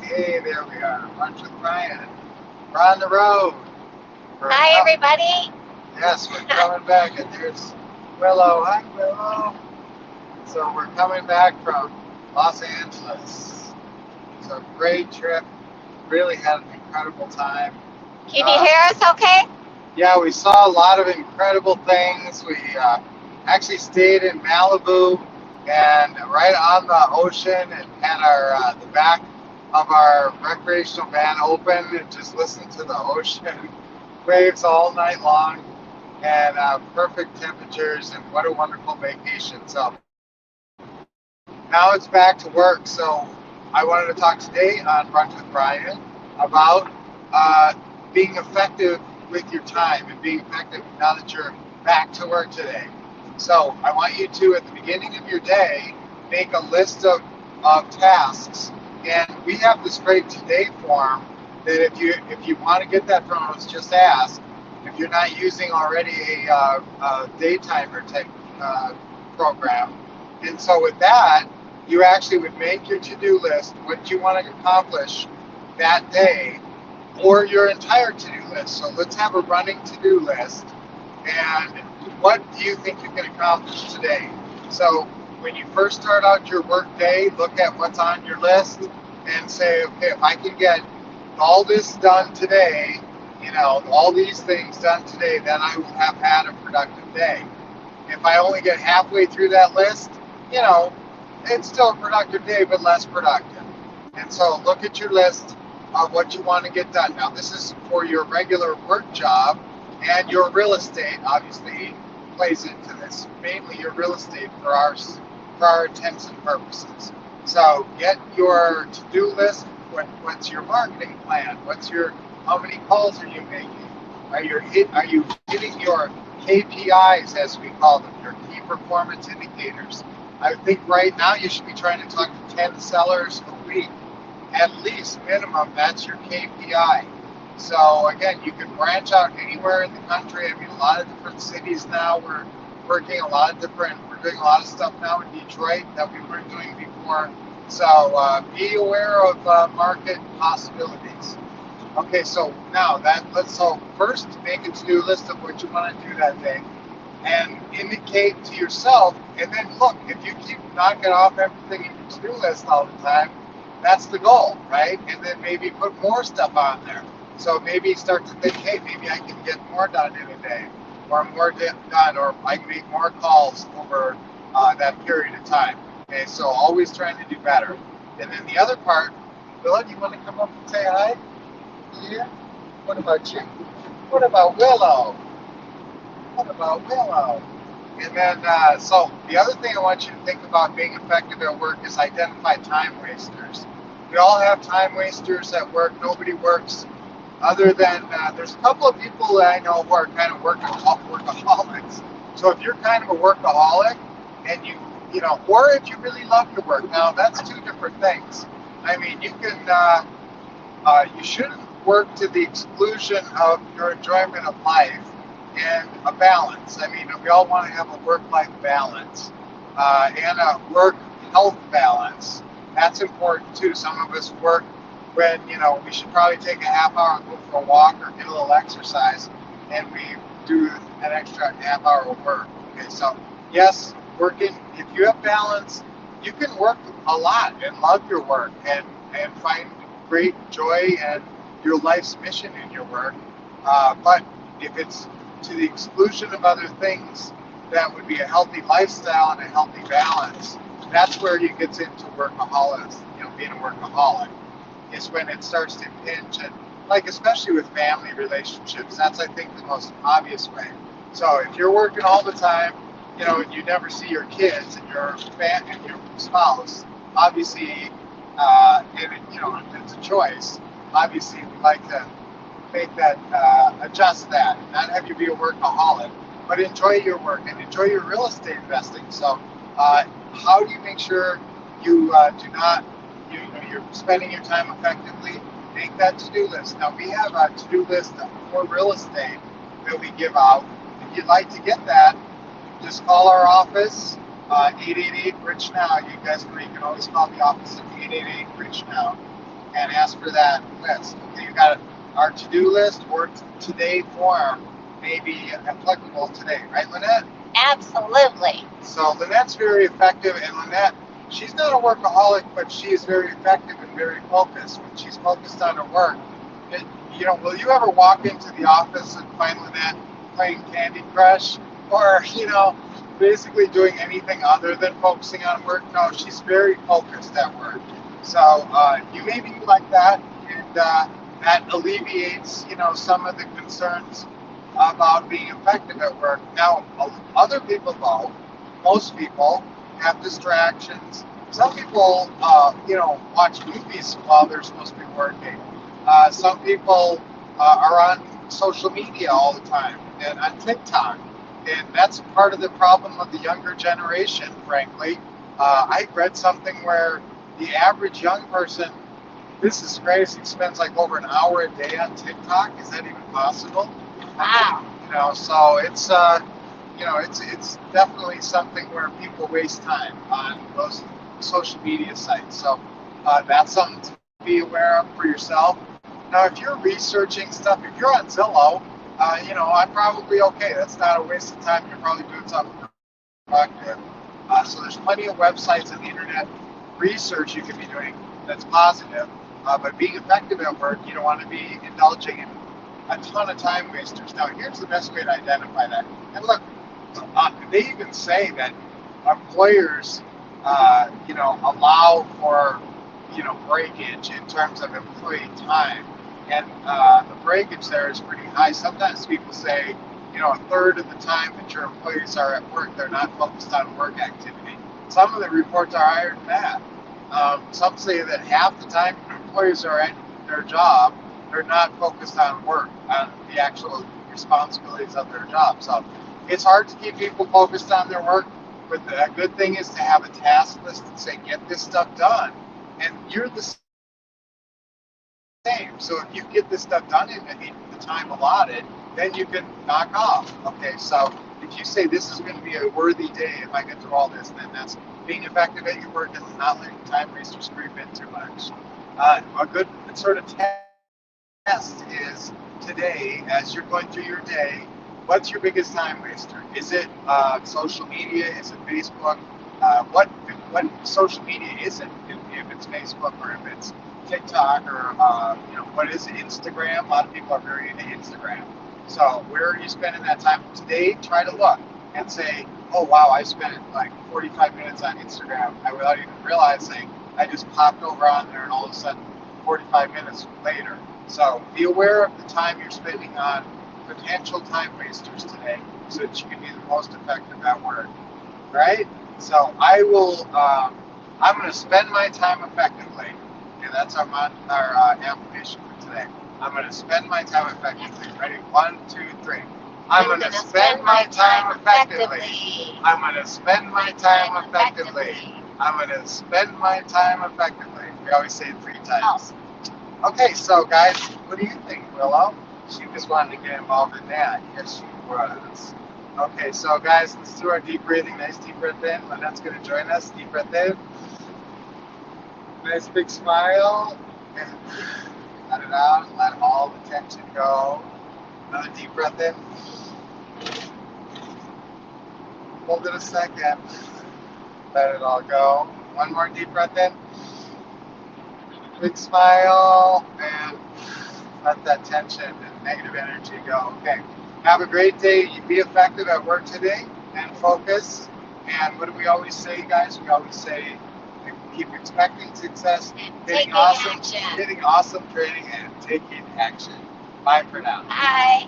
Hey, there we are. Brunch with Brian. We're on the road. Hi, everybody. Yes, we're coming back, and there's Willow. Hi, Willow. So we're coming back from Los Angeles. It's a great trip. Really had an incredible time. Can you Uh, hear us okay? yeah, we saw a lot of incredible things. We actually stayed in Malibu and right on the ocean, and had our the back of our recreational van open and just listened to the ocean waves all night long, and perfect temperatures, and what a wonderful vacation. So now it's back to work. So I wanted to talk today on Brunch with Brian about being effective with your time and being effective now that you're back to work today. So I want you to, at the beginning of your day, make a list of tasks. And we have this great today form that if you want to get that from us, just ask. If you're not using already a day timer type program. And so with that, you actually would make your to-do list, what you want to accomplish that day, or your entire to-do list. So let's have a running to-do list. And what do you think you can accomplish today? So when you first start out your work day, look at what's on your list and say, okay, if I can get all this done today, all these things done today, then I will have had a productive day. If I only get halfway through that list, you know, it's still a productive day, but less productive. And so look at your list of what you want to get done. Now, this is for your regular work job, and your real estate obviously plays into this, mainly your real estate for our intents and purposes. So get your to-do list. What's your marketing plan? How many calls are you making? Are you hitting your KPIs, as we call them, your key performance indicators? I think right now you should be trying to talk to 10 sellers a week, at least minimum. That's your KPI. So again, you can branch out anywhere in the country. I mean, a lot of different cities now. We're doing a lot of stuff now in Detroit that we weren't doing before. So be aware of market possibilities. Okay, so now so first make a to-do list of what you want to do that day, and indicate to yourself, and then look, if you keep knocking off everything in your to-do list all the time, that's the goal, right? And then maybe put more stuff on there. So maybe start to think, hey, maybe I can get more done in a day, or more done, or I can make more calls over that period of time. Okay, so always trying to do better. And then the other part, Willa, do you want to come up and say hi? Yeah. What about you? What about Willow? What about Willow? And then, so the other thing I want you to think about being effective at work is identify time wasters. We all have time wasters at work. Nobody works other than, there's a couple of people that I know who are kind of workaholics. So if you're kind of a workaholic, and or if you really love your work, now that's two different things. I mean, you shouldn't work to the exclusion of your enjoyment of life and a balance. I mean, we all want to have a work-life balance and a work-health balance. That's important too. Some of us work when, we should probably take a half hour and go for a walk or get a little exercise, and we do an extra half hour of work. Okay, so yes, working, if you have balance, you can work a lot and love your work and find great joy and your life's mission in your work. But if it's to the exclusion of other things that would be a healthy lifestyle and a healthy balance, that's where you get into workaholics, being a workaholic, is when it starts to impinge, and like especially with family relationships, that's I think the most obvious way. So if you're working all the time, and you never see your kids and your spouse, obviously, it's a choice. Obviously, we'd like to make that, adjust that, not have you be a workaholic, but enjoy your work and enjoy your real estate investing. So, how do you make sure you you're spending your time effectively? Make that to-do list. Now, we have a to-do list for real estate that we give out. If you'd like to get that, just call our office, 888-RICH-NOW. You can always call the office at 888-RICH-NOW. and ask for that list. Okay, you got our to-do list or today form may be applicable today, right, Lynette? Absolutely. So Lynette's very effective, and Lynette, she's not a workaholic, but she is very effective and very focused. When she's focused on her work, it, will you ever walk into the office and find Lynette playing Candy Crush, or basically doing anything other than focusing on work? No, she's very focused at work. So you may be like that, and that alleviates some of the concerns about being effective at work. Now, other people, though, most people have distractions. Some people, watch movies while they're supposed to be working. Some people are on social media all the time and on TikTok. And that's part of the problem of the younger generation, frankly. I read something where the average young person, this is crazy, spends like over an hour a day on TikTok. Is that even possible? Wow. So it's it's definitely something where people waste time on those social media sites. So that's something to be aware of for yourself. Now, if you're researching stuff, if you're on Zillow, I'm probably okay. That's not a waste of time. You're probably doing something productive. So there's plenty of websites on the internet, research you can be doing that's positive. But being effective at work, you don't want to be indulging in a ton of time wasters. Now, here's the best way to identify that. And look, they even say that employers, allow for, breakage in terms of employee time. And the breakage there is pretty high. Sometimes people say, a third of the time that your employees are at work, they're not focused on work activity. Some of the reports are higher than that. Some say that half the time employees are at their job, they're not focused on work, on the actual responsibilities of their job. So it's hard to keep people focused on their work, but the good thing is to have a task list and say, get this stuff done. And you're the same. So if you get this stuff done in the time allotted, then you can knock off. Okay, so if you say this is going to be a worthy day if I get through all this, then that's being effective at your work and not letting time wasters creep in too much. A good sort of test is today, as you're going through your day, what's your biggest time waster? Is it social media? Is it Facebook? What social media is it? If it's Facebook or if it's TikTok or what is it? Instagram? A lot of people are very into Instagram. So where are you spending that time today? Try to look and say, oh wow, I spent like 45 minutes on Instagram. Without even realizing, I just popped over on there, and all of a sudden, 45 minutes later. So be aware of the time you're spending on potential time wasters today, so that you can be the most effective at work. Right? So I will. I'm going to spend my time effectively. Okay, that's our application for today. I'm going to spend my time effectively. Ready? 1, 2, 3. I'm going to spend my time effectively. I'm going to spend my time effectively. I'm going to spend my time effectively. We always say it 3 times. Okay, so guys, what do you think, Willow? She just wanted to get involved in that. Yes, she was. Okay, so guys, let's do our deep breathing. Nice deep breath in. Lynette's going to join us. Deep breath in. Nice big smile. And let it out. Let all the tension go. Another deep breath in. Hold it a second. Let it all go. One more deep breath in. Big smile. And let that tension and negative energy go. Okay. Have a great day. You be effective at work today and focus. And what do we always say, guys? We always say, keep expecting success, hitting awesome training, and taking action. Bye for now. Bye.